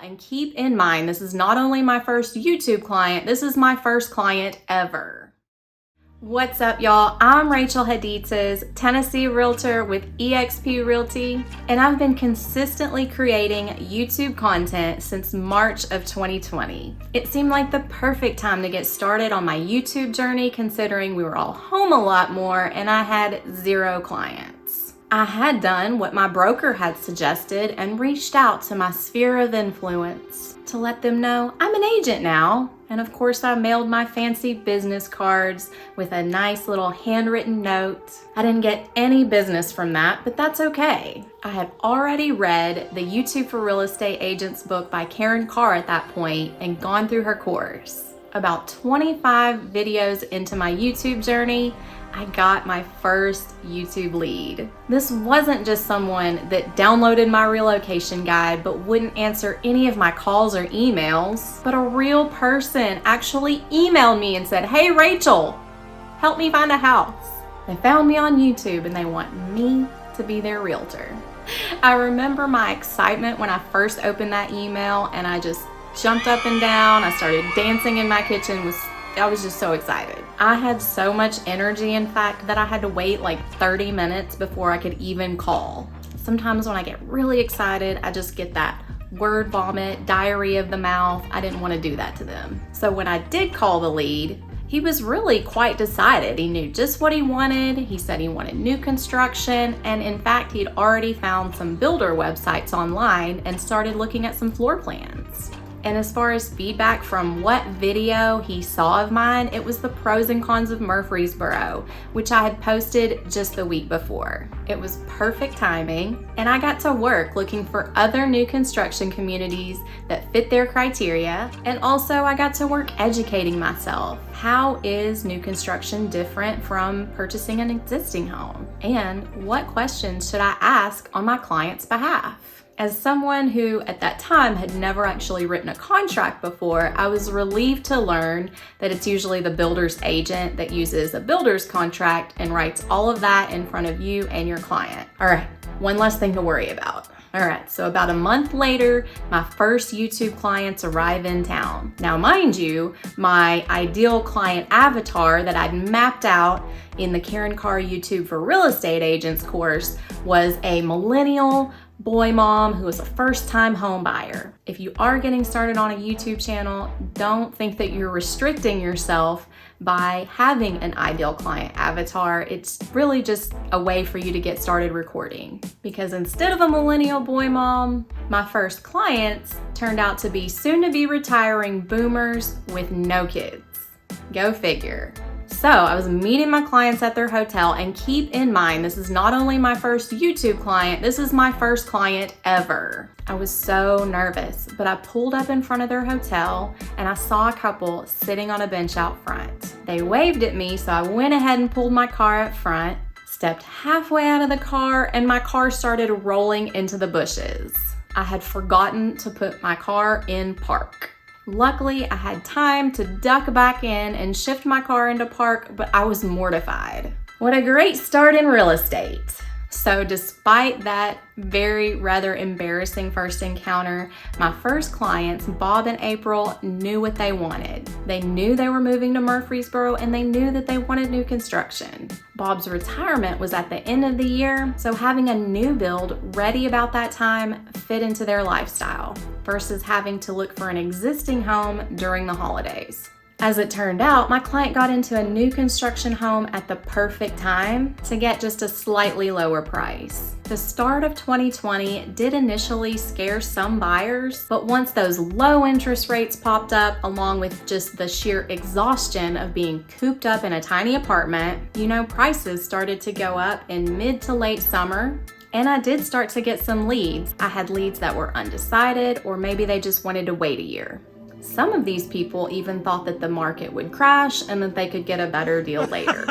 and keep in mind, this is not only my first YouTube client, this is my first client ever. What's up, y'all? I'm Rachel Haditz's Tennessee Realtor with eXp Realty, and I've been consistently creating YouTube content since March of 2020. It seemed like the perfect time to get started on my YouTube journey, considering we were all home a lot more and I had 0 clients. I had done what my broker had suggested and reached out to my sphere of influence to let them know I'm an agent now. And of course, I mailed my fancy business cards with a nice little handwritten note. I didn't get any business from that, but that's okay. I had already read the YouTube for Real Estate Agents book by Karen Carr at that point and gone through her course. About 25 videos into my YouTube journey, I got my first YouTube lead. This wasn't just someone that downloaded my relocation guide but wouldn't answer any of my calls or emails, but a real person actually emailed me and said, "Hey Rachel, help me find a house." They found me on YouTube and they want me to be their realtor. I remember my excitement when I first opened that email, and I just jumped up and down. I started dancing in my kitchen. I was just so excited. I had so much energy, in fact, that I had to wait like 30 minutes before I could even call. Sometimes when I get really excited, I just get that word vomit, diarrhea of the mouth. I didn't want to do that to them. So when I did call the lead, he was really quite decided. He knew just what he wanted. He said he wanted new construction, and in fact, he'd already found some builder websites online and started looking at some floor plans. And as far as feedback from what video he saw of mine, it was the pros and cons of Murfreesboro, which I had posted just the week before. It was perfect timing, and I got to work looking for other new construction communities that fit their criteria, and also I got to work educating myself. How is new construction different from purchasing an existing home? And what questions should I ask on my client's behalf? As someone who at that time had never actually written a contract before, I was relieved to learn that it's usually the builder's agent that uses a builder's contract and writes all of that in front of you and your client. All right, one less thing to worry about. All right, so about a month later, my first YouTube clients arrive in town. Now, mind you, my ideal client avatar that I'd mapped out in the Karen Carr YouTube for Real Estate Agents course was a millennial boy mom who was a first-time home buyer. If you are getting started on a YouTube channel, don't think that you're restricting yourself by having an ideal client avatar. It's really just a way for you to get started recording. Because instead of a millennial boy mom, my first clients turned out to be soon-to-be retiring boomers with no kids. Go figure. So I was meeting my clients at their hotel, and keep in mind, this is not only my first YouTube client, this is my first client ever. I was so nervous, but I pulled up in front of their hotel and I saw a couple sitting on a bench out front. They waved at me, so I went ahead and pulled my car up front, stepped halfway out of the car, and my car started rolling into the bushes. I had forgotten to put my car in park. Luckily, I had time to duck back in and shift my car into park, but I was mortified. What a great start in real estate. So despite that rather embarrassing first encounter, my first clients, Bob and April, knew what they wanted. They knew they were moving to Murfreesboro, and they knew that they wanted new construction. Bob's retirement was at the end of the year, so having a new build ready about that time fit into their lifestyle versus having to look for an existing home during the holidays. As it turned out, my client got into a new construction home at the perfect time to get just a slightly lower price. The start of 2020 did initially scare some buyers, but once those low interest rates popped up, along with just the sheer exhaustion of being cooped up in a tiny apartment, prices started to go up in mid to late summer. And I did start to get some leads. I had leads that were undecided, or maybe they just wanted to wait a year. Some of these people even thought that the market would crash and that they could get a better deal later.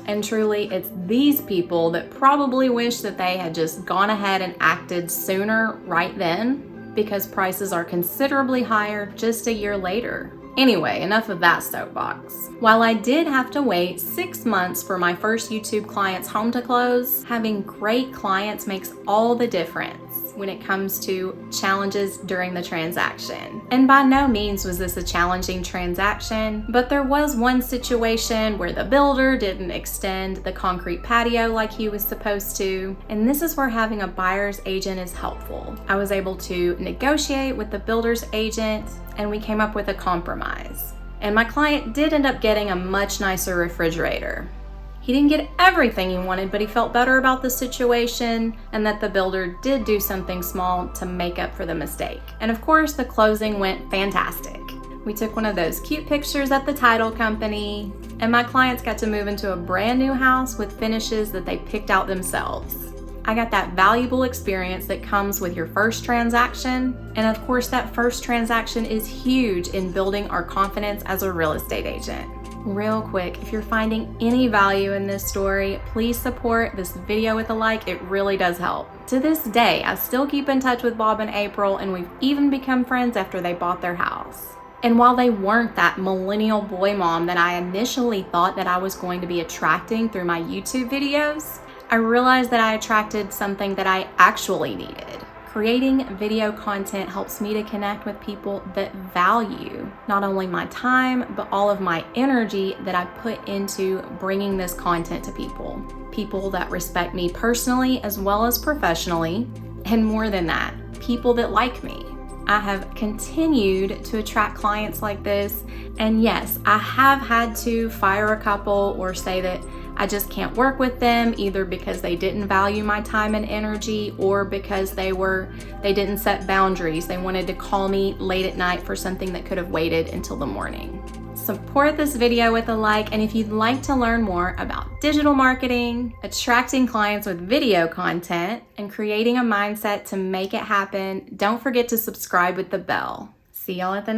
And truly, it's these people that probably wish that they had just gone ahead and acted sooner right then, because prices are considerably higher just a year later. Anyway, enough of that soapbox. While I did have to wait 6 months for my first YouTube client's home to close, having great clients makes all the difference. confidence when it comes to challenges during the transaction. And by no means was this a challenging transaction, but there was one situation where the builder didn't extend the concrete patio like he was supposed to, and this is where having a buyer's agent is helpful. I was able to negotiate with the builder's agent, and we came up with a compromise. And my client did end up getting a much nicer refrigerator. He didn't get everything he wanted, but he felt better about the situation and that the builder did do something small to make up for the mistake. And of course, the closing went fantastic. We took one of those cute pictures at the title company, and my clients got to move into a brand new house with finishes that they picked out themselves. I got that valuable experience that comes with your first transaction, and of course, that first transaction is huge in building our confidence as a real estate agent. Real quick, if you're finding any value in this story, please support this video with a like. It really does help. To this day, I still keep in touch with Bob and April, and we've even become friends after they bought their house. And while they weren't that millennial boy mom that I initially thought that I was going to be attracting through my YouTube videos, I realized that I attracted something that I actually needed. Creating video content helps me to connect with people that value not only my time, but all of my energy that I put into bringing this content to people. People that respect me personally as well as professionally, and more than that, people that like me. I have continued to attract clients like this, and yes, I have had to fire a couple or say that I just can't work with them, either because they didn't value my time and energy or because they didn't set boundaries. They wanted to call me late at night for something that could have waited until the morning. Support this video with a like, and if you'd like to learn more about digital marketing, attracting clients with video content, and creating a mindset to make it happen, don't forget to subscribe with the bell. See y'all at the next